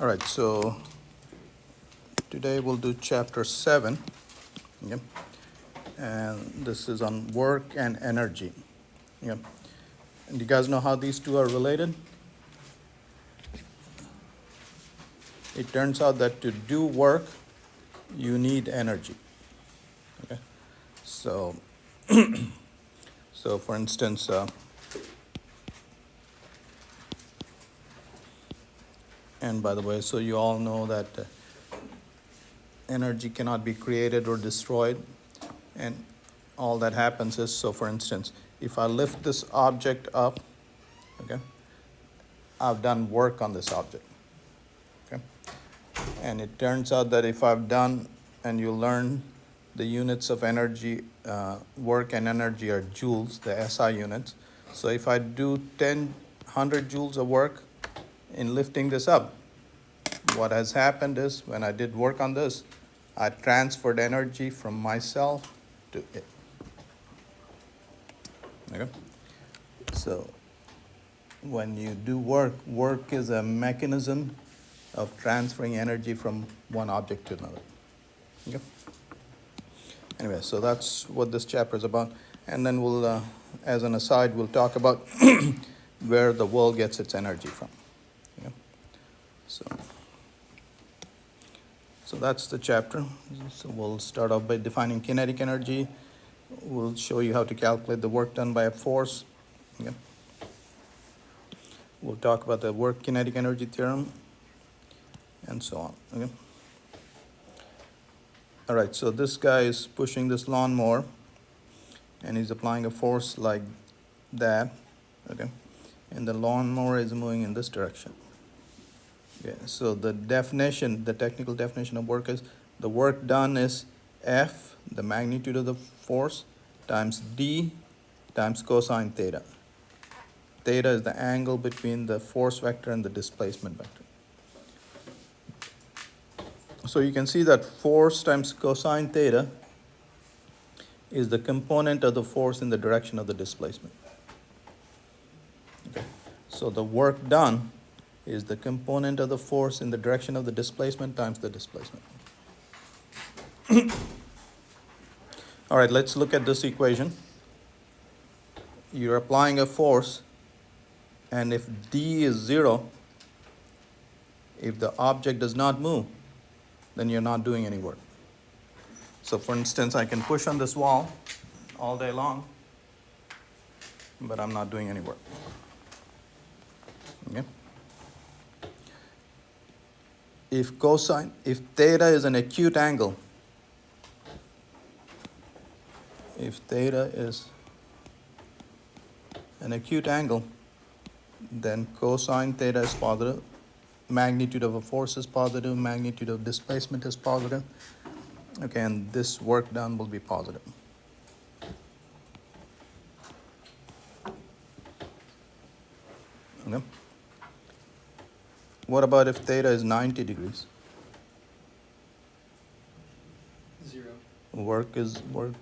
All right, so today we'll do chapter 7, yeah, and this is on work and energy. Yeah. And do you guys know how these two are related? It turns out that to do work, you need energy. Okay, so so for instance, and by the way, so you all know that energy cannot be created or destroyed, and all that happens is, so for instance, if I lift this object up, okay, I've done work on this object, okay, and it turns out that if I've done, and you learn the units of energy, work and energy are joules, the SI units. So if I do 100 joules of work in lifting this up, what has happened is when I did work on this, I transferred energy from myself to it. Okay? So when you do work, work is a mechanism of transferring energy from one object to another. Okay? Anyway, so that's what this chapter is about. And then we'll, as an aside, we'll talk about where the world gets its energy from. Okay? So that's the chapter. So we'll start off by defining kinetic energy. We'll show you how to calculate the work done by a force. Okay? We'll talk about the work kinetic energy theorem and so on. Okay? All right, so this guy is pushing this lawnmower and he's applying a force like that, okay? And the lawnmower is moving in this direction. Okay, so the definition, the technical definition of work is the work done is F, the magnitude of the force, times D times cosine theta. Theta is the angle between the force vector and the displacement vector. So you can see that force times cosine theta is the component of the force in the direction of the displacement. Okay. So the work done is the component of the force in the direction of the displacement times the displacement. All right, let's look at this equation. You're applying a force, and if D is 0, if the object does not move, then you're not doing any work. So for instance, I can push on this wall all day long, but I'm not doing any work. Okay? If theta is an acute angle, if theta is an acute angle, then cosine theta is positive, magnitude of a force is positive, magnitude of displacement is positive. Okay, and this work done will be positive. Okay. What about if theta is 90 degrees? 0. Work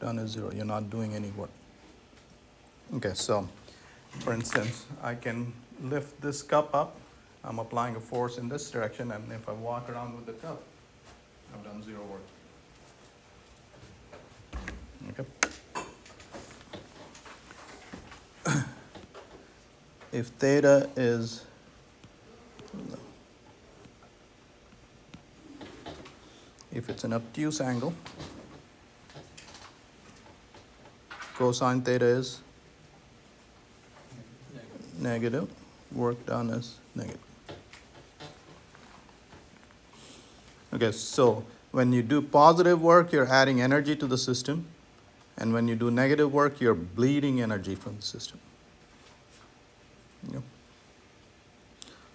done is 0. You're not doing any work. Okay, so for instance, I can lift this cup up. I'm applying a force in this direction, and if I walk around with the cup, I've done 0 work. Okay. If theta is if it's an obtuse angle, cosine theta is negative, work done is negative. Okay, so when you do positive work, you're adding energy to the system, and when you do negative work, you're bleeding energy from the system. Yeah.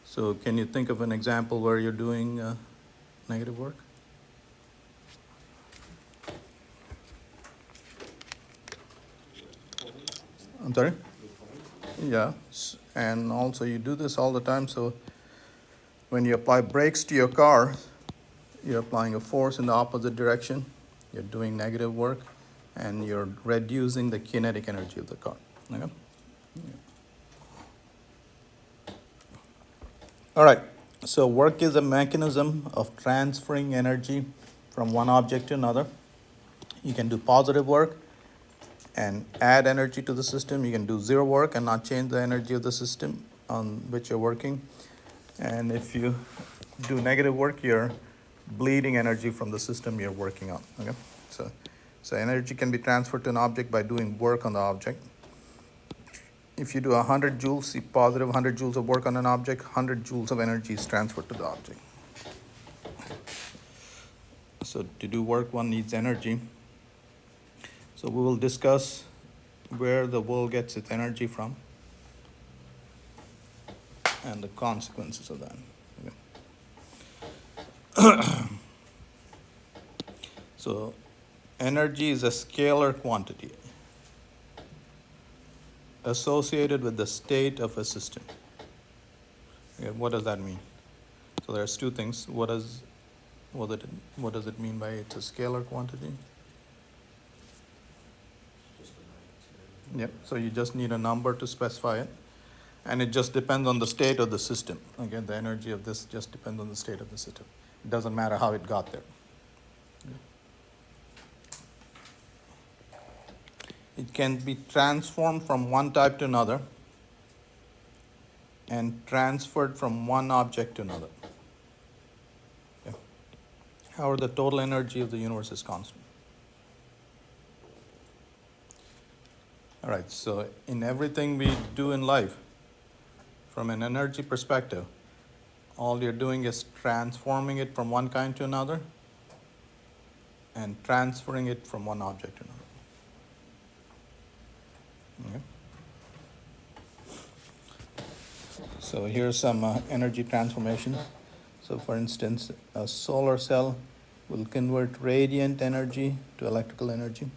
So can you think of an example where you're doing negative work? I'm sorry? Yeah, and also you do this all the time. So when you apply brakes to your car, you're applying a force in the opposite direction. You're doing negative work, and you're reducing the kinetic energy of the car. Okay? Yeah. All right, So work is a mechanism of transferring energy from one object to another. You can do positive work and add energy to the system. You can do zero work and not change the energy of the system on which you're working. And if you do negative work, you're bleeding energy from the system you're working on. Okay, so energy can be transferred to an object by doing work on the object. If you do 100 joules, see positive 100 joules of work on an object, 100 joules of energy is transferred to the object. So to do work, one needs energy. So we will discuss where the world gets its energy from and the consequences of that. Okay. So energy is a scalar quantity associated with the state of a system. Okay, what does that mean? So there's two things. What does it mean by it's a scalar quantity? Yep. So you just need a number to specify it, and it just depends on the state of the system. Again, the energy of this just depends on the state of the system. It doesn't matter how it got there. It can be transformed from one type to another and transferred from one object to another. Okay. However, the total energy of the universe is constant. All right, so in everything we do in life, from an energy perspective, all you're doing is transforming it from one kind to another and transferring it from one object to another. Okay. So here's some energy transformation. So for instance, a solar cell will convert radiant energy to electrical energy.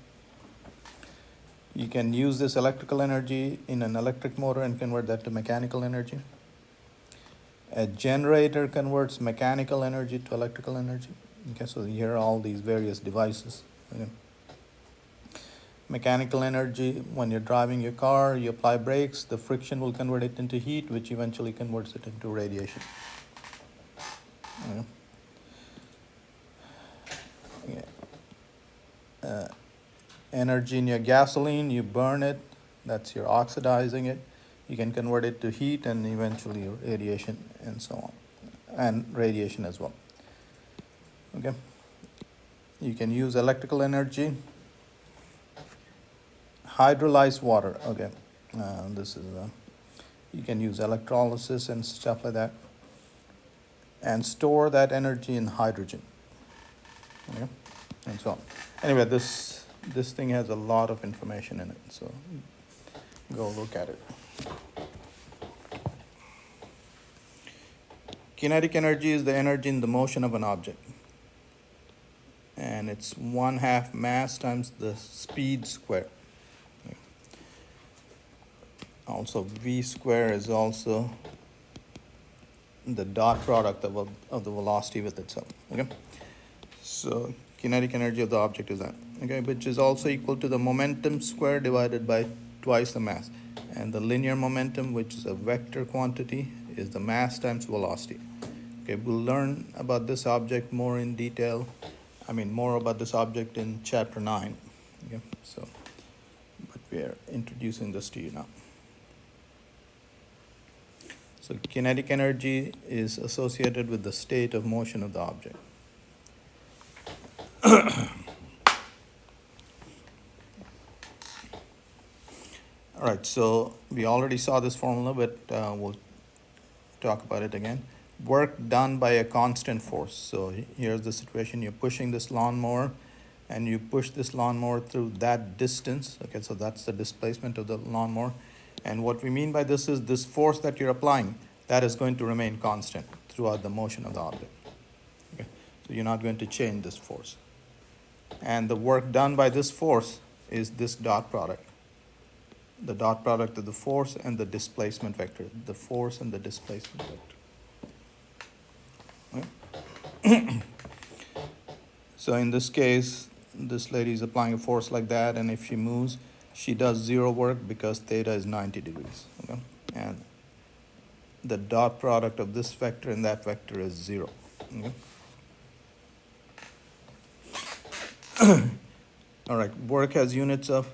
You can use this electrical energy in an electric motor and convert that to mechanical energy. A generator converts mechanical energy to electrical energy. Okay, so here are all these various devices. Okay. Mechanical energy, when you're driving your car, you apply brakes, the friction will convert it into heat, which eventually converts it into radiation. Okay. Energy in your gasoline, you burn it, that's you're oxidizing it. You can convert it to heat and eventually radiation and so on, and radiation as well. Okay. You can use electrical energy. Hydrolyze water. Okay, this is you can use electrolysis and stuff like that, and store that energy in hydrogen. Okay, and so on. Anyway, this thing has a lot of information in it, so go look at it. Kinetic energy is the energy in the motion of an object, and it's 1/2 mass times the speed squared. Also, v square is also the dot product of the velocity with itself. Okay, so kinetic energy of the object is that. Okay, which is also equal to the momentum square divided by twice the mass, and the linear momentum, which is a vector quantity, is the mass times velocity. Okay, we'll learn about this object more in detail. More about this object in chapter 9. Okay, so but we are introducing this to you now. So kinetic energy is associated with the state of motion of the object. All right, so we already saw this formula, but we'll talk about it again. Work done by a constant force. So here's the situation. You're pushing this lawnmower, and you push this lawnmower through that distance. Okay, so that's the displacement of the lawnmower. And what we mean by this is this force that you're applying, that is going to remain constant throughout the motion of the object. Okay, so you're not going to change this force. And the work done by this force is this dot product. The dot product of the force and the displacement vector. The force and the displacement vector. Okay. So in this case, this lady is applying a force like that, and if she moves, she does zero work because theta is 90 degrees. Okay? And the dot product of this vector and that vector is 0. Okay? All right, work has units of,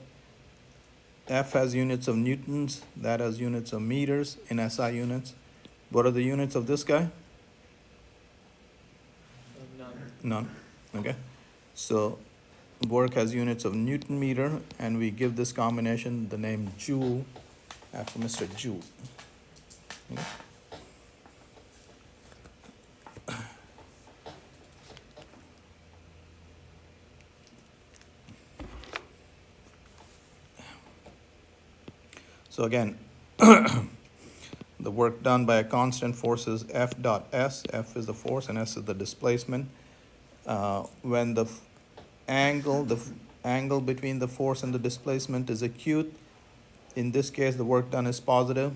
F has units of newtons, that has units of meters in SI units. What are the units of this guy? None. Okay. So work has units of Newton meter, and we give this combination the name Joule after Mr. Joule. Okay. So again, the work done by a constant force is F dot S. F is the force and S is the displacement. When the angle between the force and the displacement is acute, in this case the work done is positive.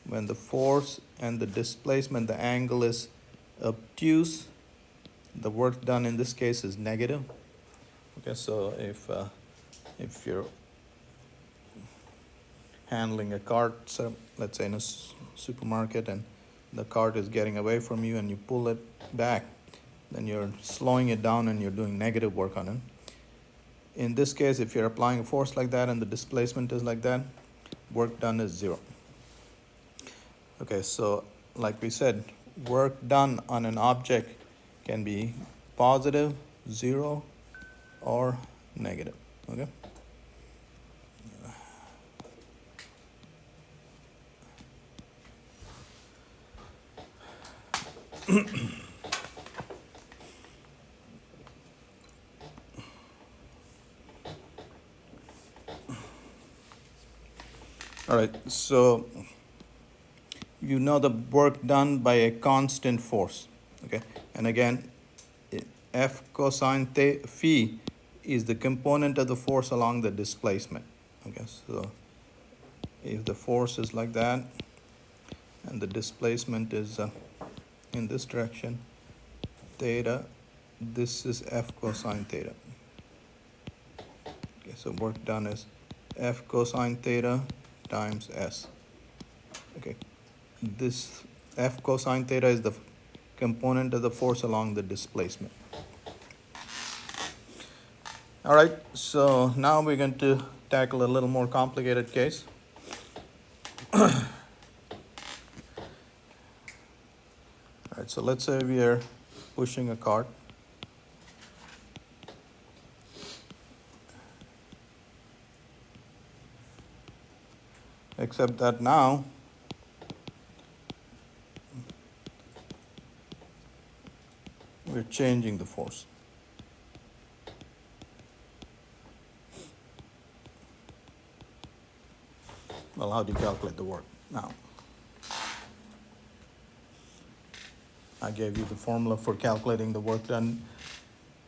When the force and the displacement, the angle is obtuse, the work done in this case is negative. Okay, so if you're handling a cart, so let's say in a supermarket, and the cart is getting away from you and you pull it back, then you're slowing it down and you're doing negative work on it. In this case, if you're applying a force like that and the displacement is like that, work done is 0. Okay, so like we said, work done on an object can be positive, 0, or negative. Okay. All right, so you know the work done by a constant force, okay? And again, F cosine phi is the component of the force along the displacement, okay? So if the force is like that and the displacement is in this direction, theta, this is F cosine theta. Okay, so work done is F cosine theta times S. Okay, this F cosine theta is the component of the force along the displacement. All right, so now we're going to tackle a little more complicated case. All right, so let's say we are pushing a cart. Except that now we're changing the force. Well, how do you calculate the work? Now, I gave you the formula for calculating the work done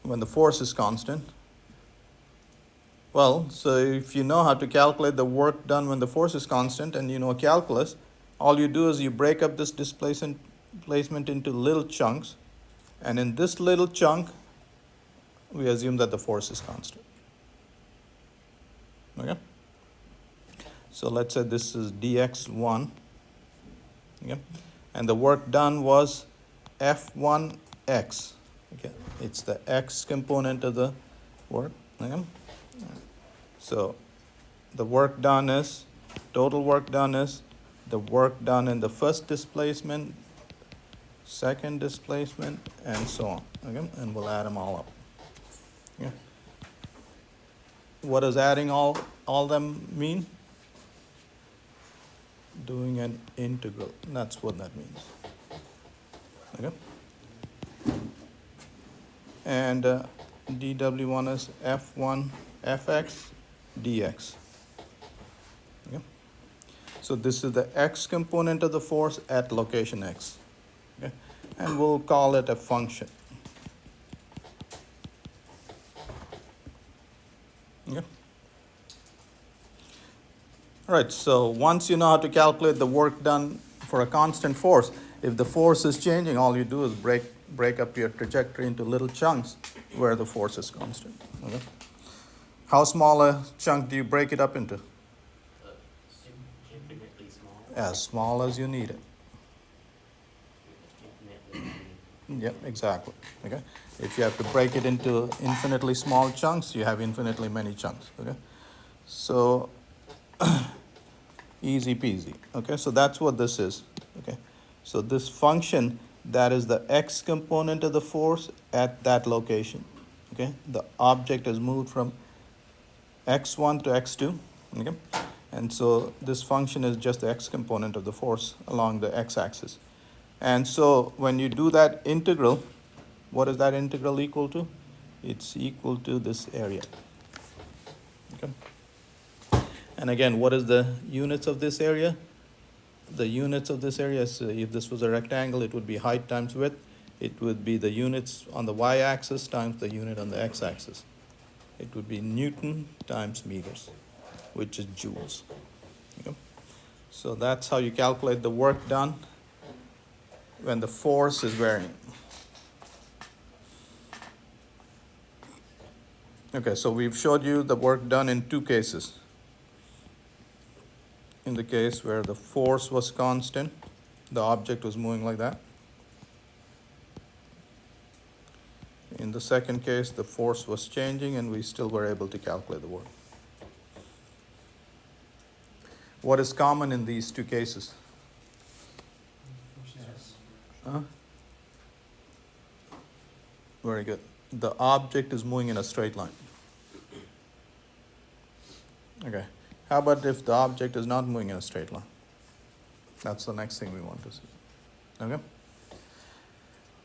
when the force is constant. Well, so if you know how to calculate the work done when the force is constant and you know calculus, all you do is you break up this displacement into little chunks, and in this little chunk, we assume that the force is constant. Okay? So let's say this is dx1, okay? And the work done was F1x. Okay? It's the x component of the work. Okay? So the work done is, total work done is the work done in the first displacement, second displacement, and so on. Okay? And we'll add them all up. Okay? What does adding all them mean? Doing an integral. That's what that means. Okay? And dw1 is f1 fx dx. Okay? So this is the x component of the force at location x. Okay? And we'll call it a function. Okay? All right, so once you know how to calculate the work done for a constant force, if the force is changing, all you do is break up your trajectory into little chunks where the force is constant. Okay? How small a chunk do you break it up into? Significantly small. As small as you need it. Yep, exactly. Okay. If you have to break it into infinitely small chunks, you have infinitely many chunks. Okay. So easy peasy. Okay. So that's what this is. Okay. So this function, that is the x component of the force at that location. Okay. The object is moved from x1 to x2. Okay. And so this function is just the x component of the force along the x-axis. And so when you do that integral, what is that integral equal to? It's equal to this area. Okay. And again, what is the units of this area? The units of this area, so if this was a rectangle, it would be height times width. It would be the units on the y-axis times the unit on the x-axis. It would be Newton times meters, which is joules. Okay. So that's how you calculate the work done when the force is varying. Okay, so we've showed you the work done in two cases. In the case where the force was constant, the object was moving like that. In the second case, the force was changing and we still were able to calculate the work. What is common in these two cases? Huh? Very good. The object is moving in a straight line. Okay. How about if the object is not moving in a straight line? That's the next thing we want to see. Okay.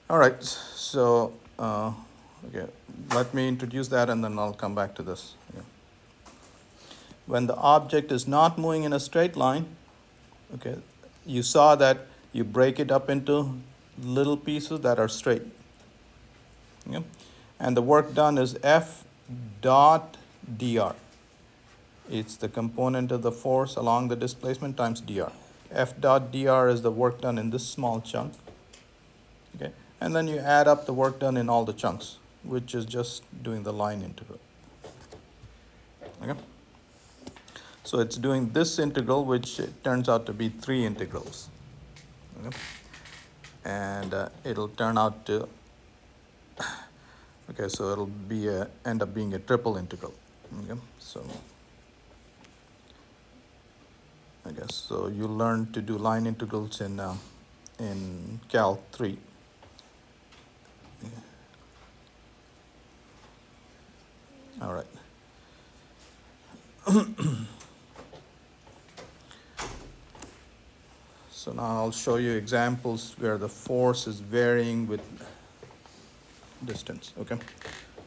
All right. So, okay, let me introduce that and then I'll come back to this. Okay. When the object is not moving in a straight line, okay, you saw that you break it up into little pieces that are straight. Okay? And the work done is F dot dr. It's the component of the force along the displacement times dr. F dot dr is the work done in this small chunk. Okay? And then you add up the work done in all the chunks, which is just doing the line integral. Okay? So it's doing this integral, which turns out to be 3 integrals. Okay? And it'll turn out to, okay, so it'll be end up being a triple integral. Okay? So I guess so. You learn to do line integrals in Cal 3. Yeah. All right. So now I'll show you examples where the force is varying with distance. Okay.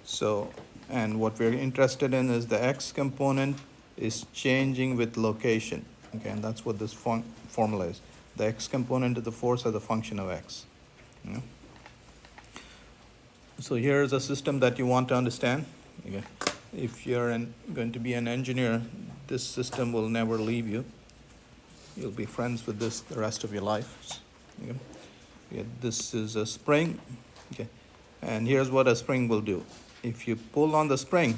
So, and what we're interested in is the x component is changing with location. Okay, and that's what this formula is. The x component of the force as a function of x. Okay. So here's a system that you want to understand. Okay. If you're going to be an engineer, this system will never leave you. You'll be friends with this the rest of your life. Okay. Okay. This is a spring. Okay. And here's what a spring will do. If you pull on the spring,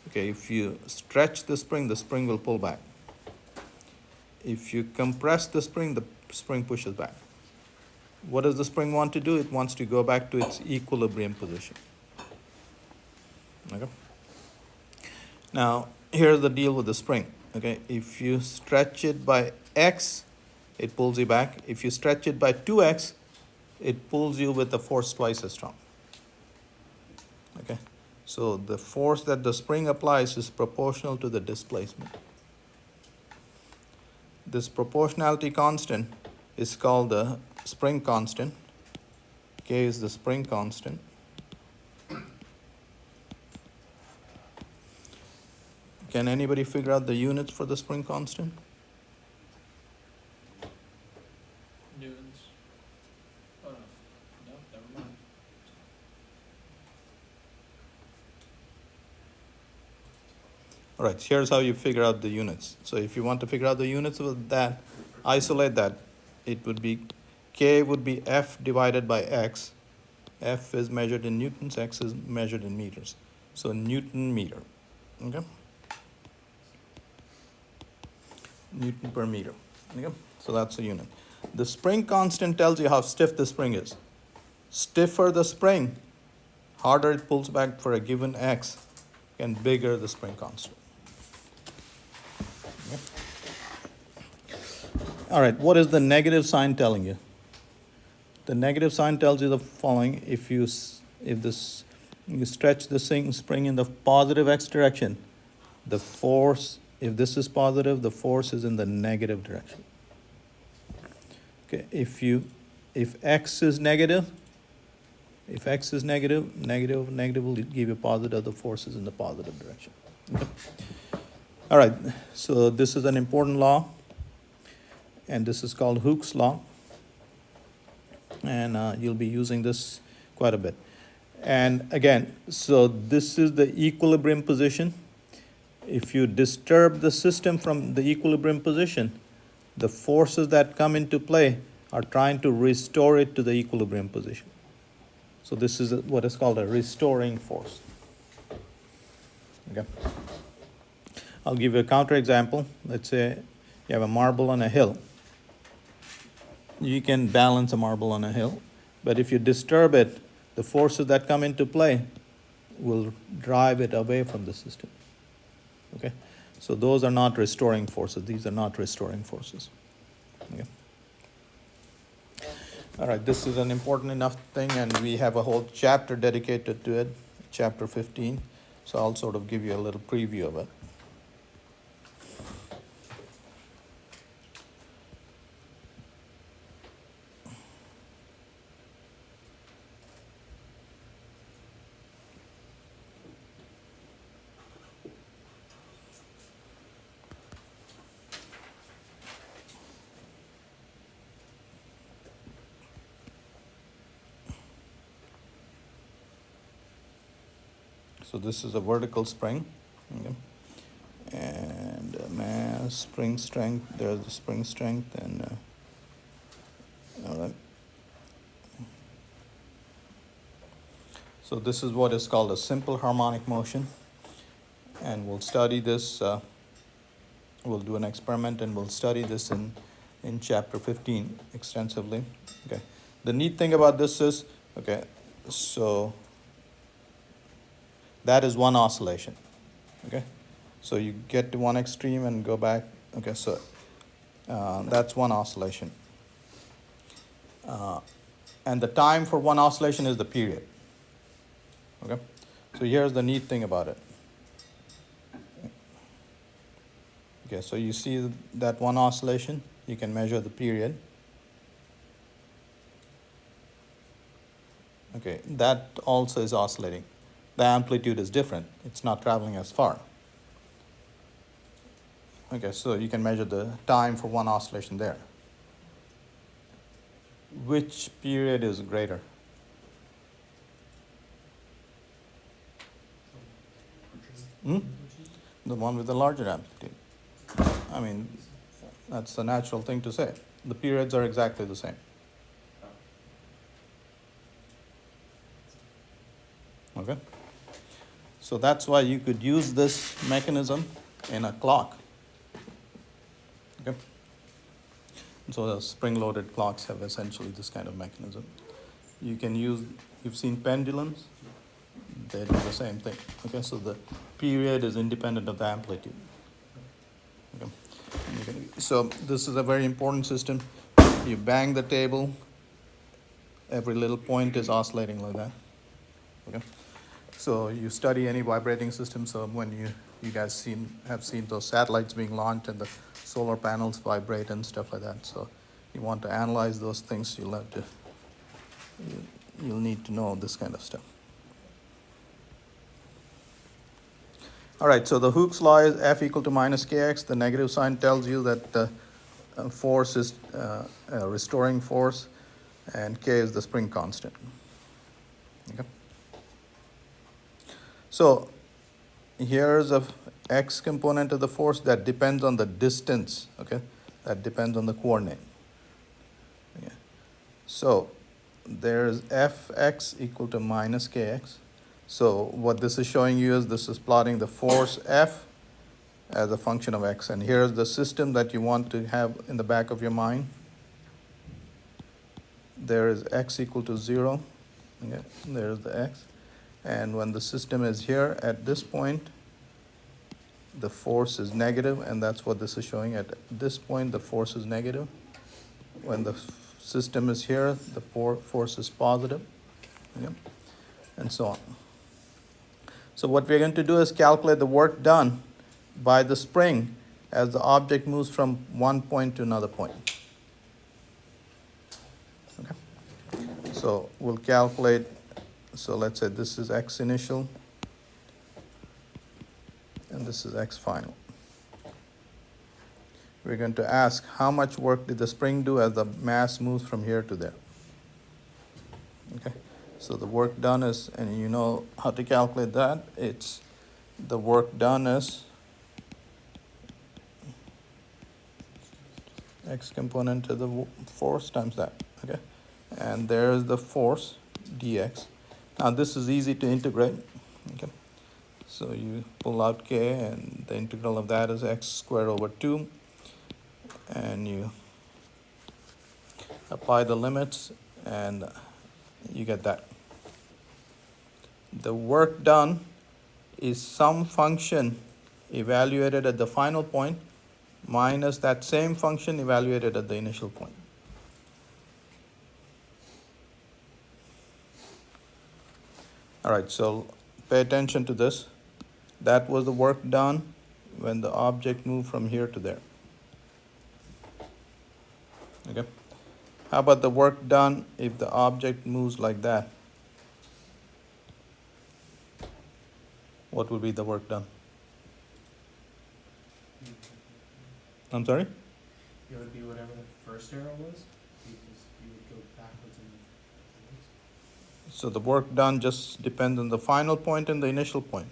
okay, if you stretch the spring will pull back. If you compress the spring pushes back. What does the spring want to do? It wants to go back to its equilibrium position. Okay. Now, here's the deal with the spring. Okay, if you stretch it by x, it pulls you back. If you stretch it by 2x, it pulls you with a force twice as strong. Okay, so the force that the spring applies is proportional to the displacement. This proportionality constant is called the spring constant. K is the spring constant. Can anybody figure out the units for the spring constant? Newtons. Oh, no, never mind. All right, here's how you figure out the units. So if you want to figure out the units of that, isolate that. It would be, K would be F divided by X. F is measured in newtons, X is measured in meters. So Newton meter, okay? Newton per meter, okay? So that's a unit. The spring constant tells you how stiff the spring is. stiffer the spring, harder it pulls back for a given x, and bigger the spring constant. Okay. All right, what is the negative sign telling you? The negative sign tells you the following: if you stretch the spring in the positive x direction, the force, if this is positive, the force is in the negative direction. Okay, if x is negative, negative will give you positive, the force is in the positive direction. Okay. All right, so this is an important law, and this is called Hooke's law, and you'll be using this quite a bit. And again, so this is the equilibrium position. If you disturb the system from the equilibrium position, the forces that come into play are trying to restore it to the equilibrium position. So this is what is called a restoring force. Okay. I'll give you a counterexample. Let's say you have a marble on a hill. You can balance a marble on a hill, but if you disturb it, the forces that come into play will drive it away from the system. Okay? So those are not restoring forces. These are not restoring forces. Okay? All right, this is an important enough thing, and we have a whole chapter dedicated to it, chapter 15. So I'll sort of give you a little preview of it. So this is a vertical spring, okay? And mass, spring strength, there's the spring strength, and all right. So this is what is called a simple harmonic motion, and we'll study this, we'll do an experiment and we'll study this in chapter 15 extensively, okay? The neat thing about this is, okay, so that is one oscillation, okay? So you get to one extreme and go back, okay, so that's one oscillation. And the time for one oscillation is the period, okay? So here's the neat thing about it. Okay, so you see that one oscillation, you can measure the period. Okay, that also is oscillating. The amplitude is different. It's not traveling as far. Okay, so you can measure the time for one oscillation there. Which period is greater? The one with the larger amplitude. I mean, that's a natural thing to say. The periods are exactly the same. Okay? So that's why you could use this mechanism in a clock. Okay? So the spring-loaded clocks have essentially this kind of mechanism. You can use, you've seen pendulums, they do the same thing. Okay, so the period is independent of the amplitude. Okay. So this is a very important system. You bang the table, every little point is oscillating like that. Okay. So you study any vibrating system, so when you guys have seen those satellites being launched and the solar panels vibrate and stuff like that. So you want to analyze those things, you'll need to know this kind of stuff. All right, so the Hooke's law is F equal to minus kx. The negative sign tells you that the force is a restoring force, and k is the spring constant. Okay. So here's a x component of the force that depends on the distance, okay? That depends on the coordinate. Yeah. So there's fx equal to minus kx. So what this is showing you is this is plotting the force F as a function of x. And here's the system that you want to have in the back of your mind. There is x equal to 0, Okay, there's the x. And when the system is here at this point, the force is negative, and that's what this is showing. At this point, the force is negative. When the system is here, the force is positive, okay, and so on. So what we're going to do is calculate the work done by the spring as the object moves from one point to another point. Okay. So we'll calculate, so let's say this is x initial, and this is x final. We're going to ask how much work did the spring do as the mass moves from here to there. Okay, so the work done is, and you know how to calculate that, it's the work done is x component to the force times that, okay? And there's the force, dx. Now this is easy to integrate, okay? So you pull out k, and the integral of that is x squared over 2, and you apply the limits, and you get that. The work done is some function evaluated at the final point minus that same function evaluated at the initial point. All right, so pay attention to this. That was the work done when the object moved from here to there. Okay. How about the work done if the object moves like that? What would be the work done? I'm sorry? It would be whatever the first arrow was, because you would go backwards and forwards. So the work done just depends on the final point and the initial point.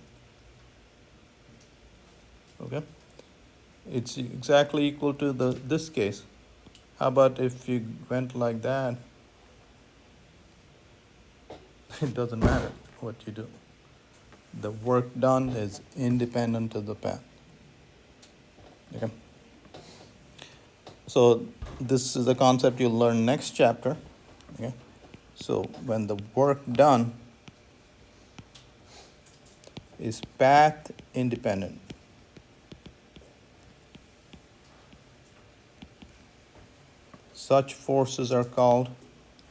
Okay? It's exactly equal to this case. How about if you went like that? It doesn't matter what you do. The work done is independent of the path. Okay? So this is a concept you'll learn next chapter. Okay? So when the work done is path independent, such forces are called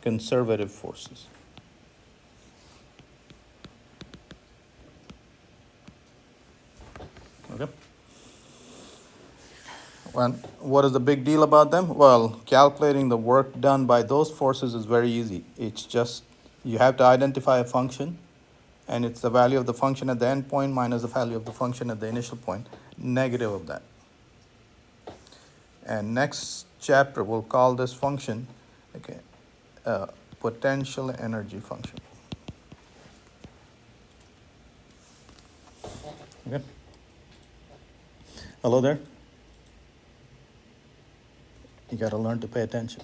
conservative forces. Okay? Well, what is the big deal about them? Well, calculating the work done by those forces is very easy. It's just you have to identify a function, and it's the value of the function at the end point minus the value of the function at the initial point, negative of that. And next chapter we'll call this function, okay, potential energy function. Okay. Hello there. You got to learn to pay attention.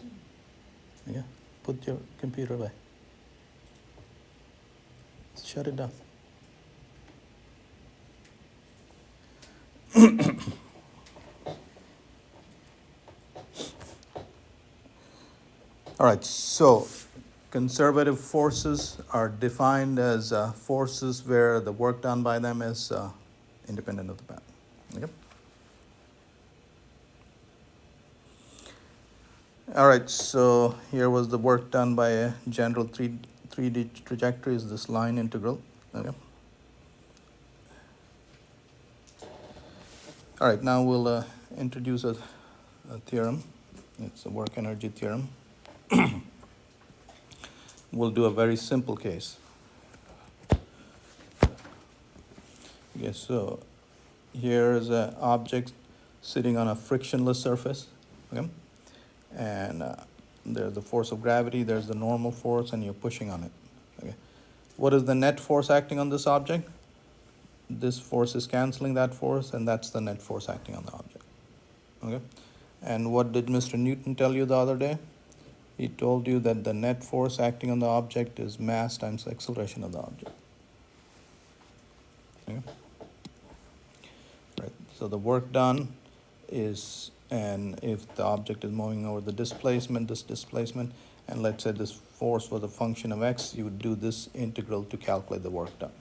Okay? Put your computer away. Shut it down. All right, so conservative forces are defined as forces where the work done by them is independent of the path. Okay? All right, so here was the work done by a general 3D trajectory, is this line integral. Okay. All right, now we'll introduce a theorem. It's a work energy theorem. We'll do a very simple case. Okay, so here is an object sitting on a frictionless surface. Okay? And there's the force of gravity, there's the normal force, and you're pushing on it. Okay. What is the net force acting on this object? This force is canceling that force, and that's the net force acting on the object. Okay. And what did Mr. Newton tell you the other day? He told you that the net force acting on the object is mass times the acceleration of the object. Okay. Right. So the work done is, and if the object is moving over the displacement, this displacement, and let's say this force was a function of x, you would do this integral to calculate the work done.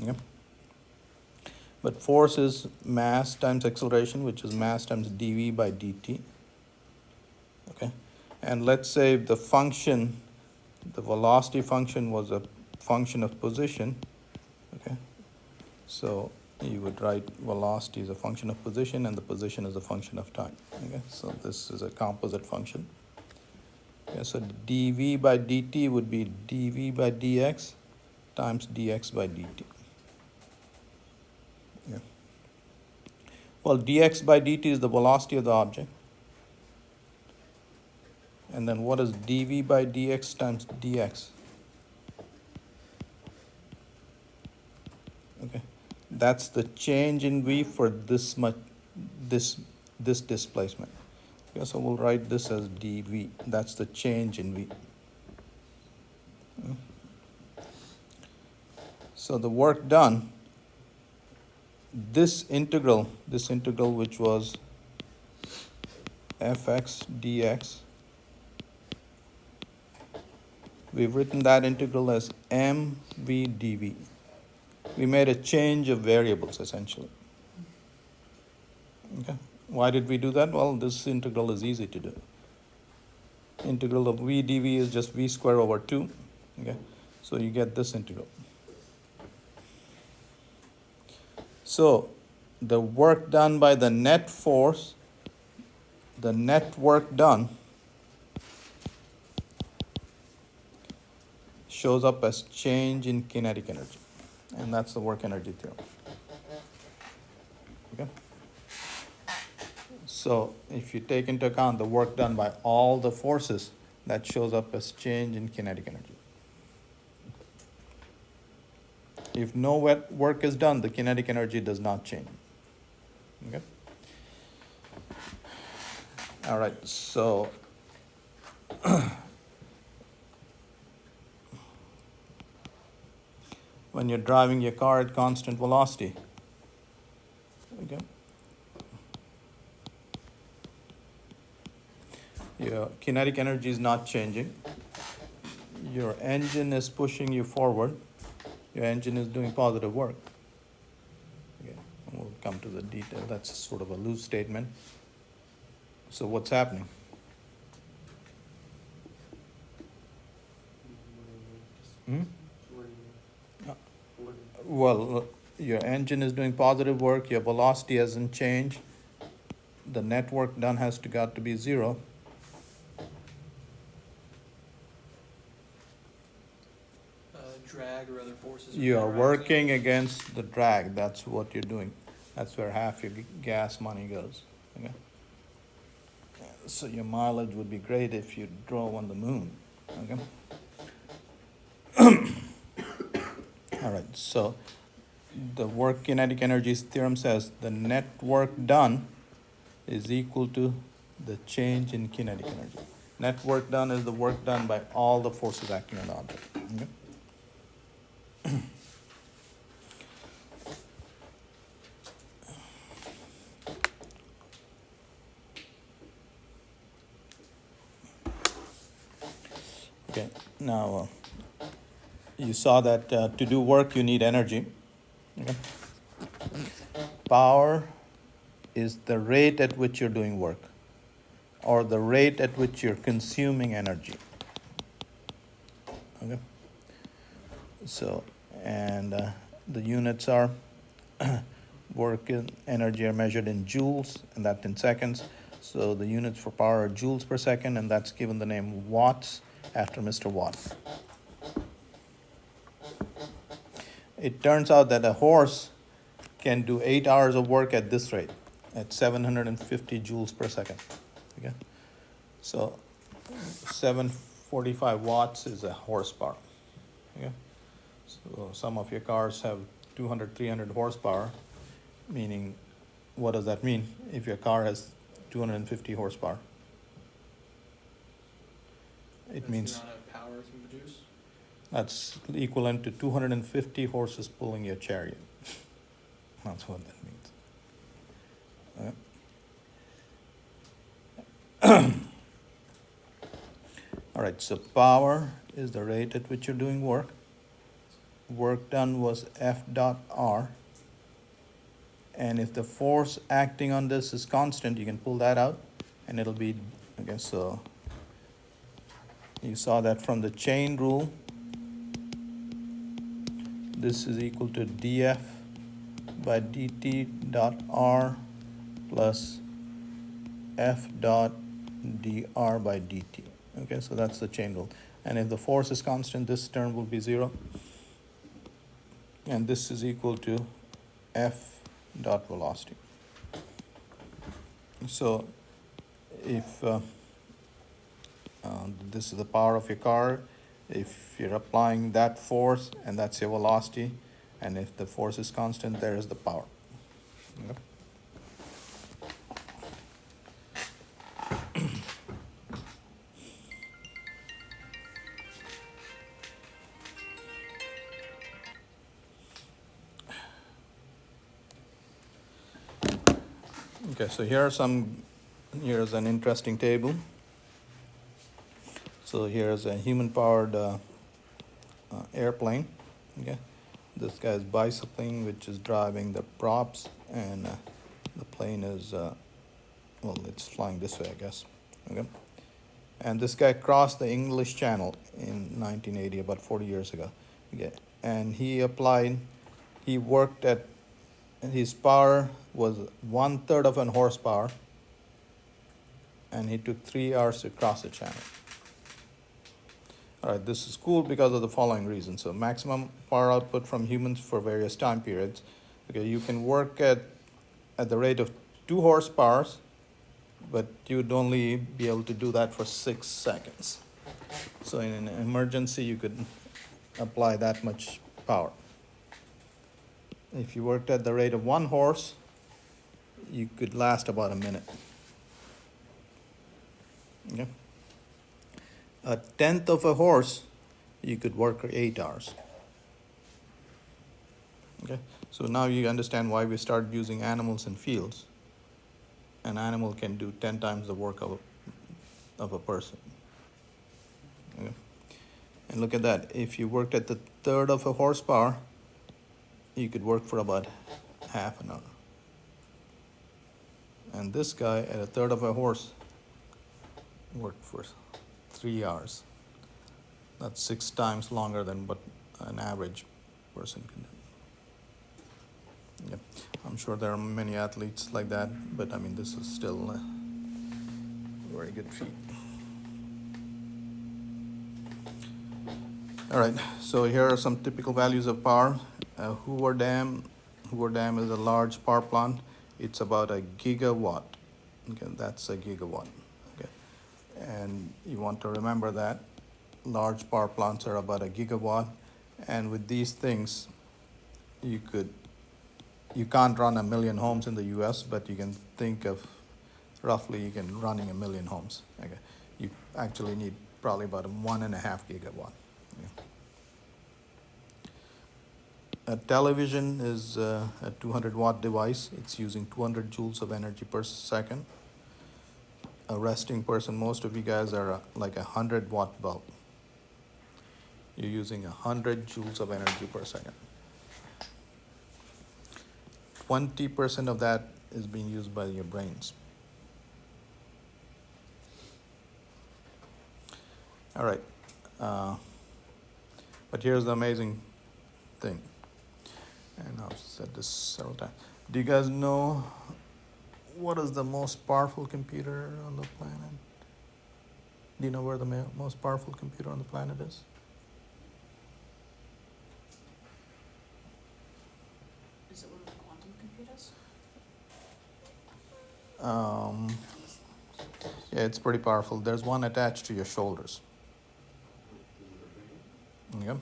Okay? But force is mass times acceleration, which is mass times dv by dt. Okay? And let's say the function, the velocity function was a function of position. Okay? So you would write velocity is a function of position and the position is a function of time. Okay? So this is a composite function. Okay, so dv by dt would be dv by dx times dx by dt. Yeah. Well, dx by dt is the velocity of the object. And then what is dv by dx times dx? Okay, that's the change in v for this much, this displacement. Okay, so we'll write this as dv. That's the change in v. So the work done, this integral which was fx dx, we've written that integral as mv dv. We made a change of variables essentially. Okay. Why did we do that? Well, this integral is easy to do. Integral of v dv is just v squared over 2. Okay. So you get this integral. So the work done by the net force, the net work done, shows up as change in kinetic energy. And that's the work energy theorem. Okay? So if you take into account the work done by all the forces, that shows up as change in kinetic energy. If no work is done, the kinetic energy does not change. Okay? All right, so when you're driving your car at constant velocity, okay, your kinetic energy is not changing. Your engine is pushing you forward. Your engine is doing positive work. Okay, we'll come to the detail. That's sort of a loose statement. So what's happening? Hmm? Well, your engine is doing positive work. Your velocity hasn't changed. The net work done has got to be 0. Drag or other forces. You are counteracting. working against the drag. That's what you're doing. That's where half your gas money goes. Okay? So your mileage would be great if you drove on the moon. Okay? All right, so the work kinetic energy theorem says the net work done is equal to the change in kinetic energy. Net work done is the work done by all the forces acting on the object. Okay? Okay, now you saw that to do work you need energy. Okay? Power is the rate at which you're doing work, or the rate at which you're consuming energy. Okay? So, and the units are work and energy are measured in joules, and that in seconds. So the units for power are joules per second, and that's given the name watts after Mr. Watt. It turns out that a horse can do 8 hours of work at this rate, at 750 joules per second. Okay? So 745 watts is a horsepower. Okay? So some of your cars have 200, 300 horsepower, meaning, what does that mean if your car has 250 horsepower? It That's means the amount of power it can produce. that's equivalent to 250 horses pulling your chariot. That's what that means. All right, so power is the rate at which you're doing work. Work done was F dot R. And if the force acting on this is constant, you can pull that out and it'll be, okay, so you saw that from the chain rule. This is equal to dF by dt dot R plus F dot dr by dt. Okay, so that's the chain rule. And if the force is constant, this term will be 0. And this is equal to F dot velocity. So if this is the power of your car, if you're applying that force and that's your velocity, and if the force is constant, there is the power. Okay. Okay, so here's an interesting table. So here's a human-powered airplane. Okay, this guy is bicycling, which is driving the props, and the plane is well, it's flying this way, I guess. Okay, and this guy crossed the English Channel in 1980, about 40 years ago. Okay, and he worked at, his power was 1/3 of an horsepower, and he took 3 hours to cross the channel. All right, this is cool because of the following reasons. So maximum power output from humans for various time periods. Okay, you can work at the rate of 2 horsepower, but you'd only be able to do that for 6 seconds. So in an emergency, you could apply that much power. If you worked at the rate of 1 horse, you could last about a minute. Okay. 1/10 of a horse, you could work for 8 hours. Okay, so now you understand why we started using animals in fields. An animal can do 10 times the work of a person. Okay. And look at that. If you worked at the 1/3 of a horsepower, you could work for about half an hour. And this guy at a 1/3 of a horse worked for 3 hours. That's 6 times longer than what an average person can do. Yeah. I'm sure there are many athletes like that, but I mean, this is still a very good feat. All right, so here are some typical values of power. Hoover Dam is a large power plant. It's about a gigawatt. Okay, that's a gigawatt. Okay, and you want to remember that large power plants are about a gigawatt. And with these things, you can't run 1 million homes in the U.S., but you can think of roughly you can running 1 million homes. Okay, you actually need probably about 1.5 gigawatt. Okay. A television is a 200-watt device. It's using 200 joules of energy per second. A resting person, most of you guys are like a 100-watt bulb. You're using 100 joules of energy per second. 20% of that is being used by your brains. All right. But here's the amazing thing. And I've said this several times. Do you guys know what is the most powerful computer on the planet? Do you know where the most powerful computer on the planet is? Is it one of the quantum computers? Yeah, it's pretty powerful. There's one attached to your shoulders. Yeah.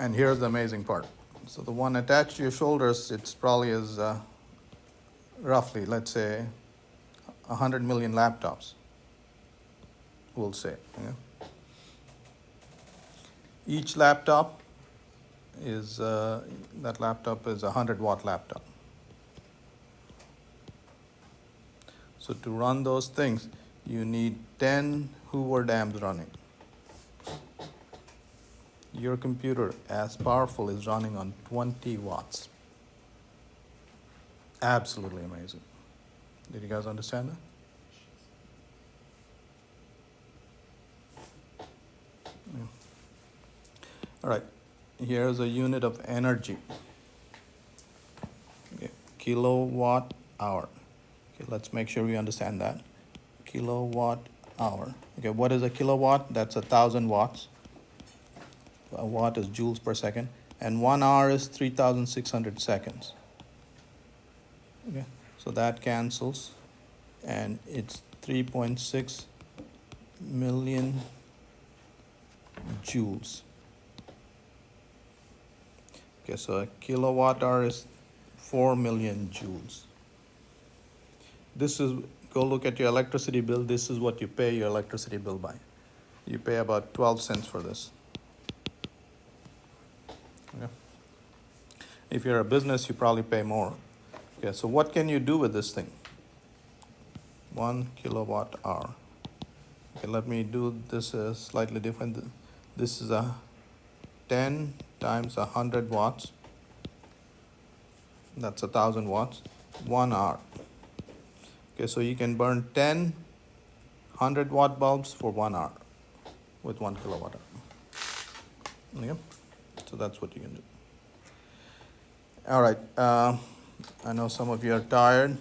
And here's the amazing part. So the one attached to your shoulders, it's probably is roughly, let's say, 100 million laptops, we'll say. Yeah. Each laptop is, that laptop is a 100-watt laptop. So to run those things, you need 10 Hoover Dam's running. Your computer, as powerful, is running on 20 watts. Absolutely amazing. Did you guys understand that? Yeah. All right, here's a unit of energy. Okay. Kilowatt hour. Okay, let's make sure we understand that. Kilowatt hour. Okay, what is a kilowatt? That's 1,000 watts. A watt is joules per second. And 1 hour is 3,600 seconds. Okay, so that cancels. And it's 3.6 million joules. Okay, so a kilowatt hour is 4 million joules. This is, go look at your electricity bill. This is what you pay your electricity bill by. You pay about 12 cents for this. Okay. If you're a business, you probably pay more. Okay, so what can you do with this thing? 1 kilowatt hour. Okay, let me do this slightly different. This is a 10 times 100 watts. That's 1,000 watts. 1 hour. Okay, so you can burn 10 100-watt bulbs for 1 hour with 1 kilowatt hour. Okay, so that's what you can do. All right, I know some of you are tired.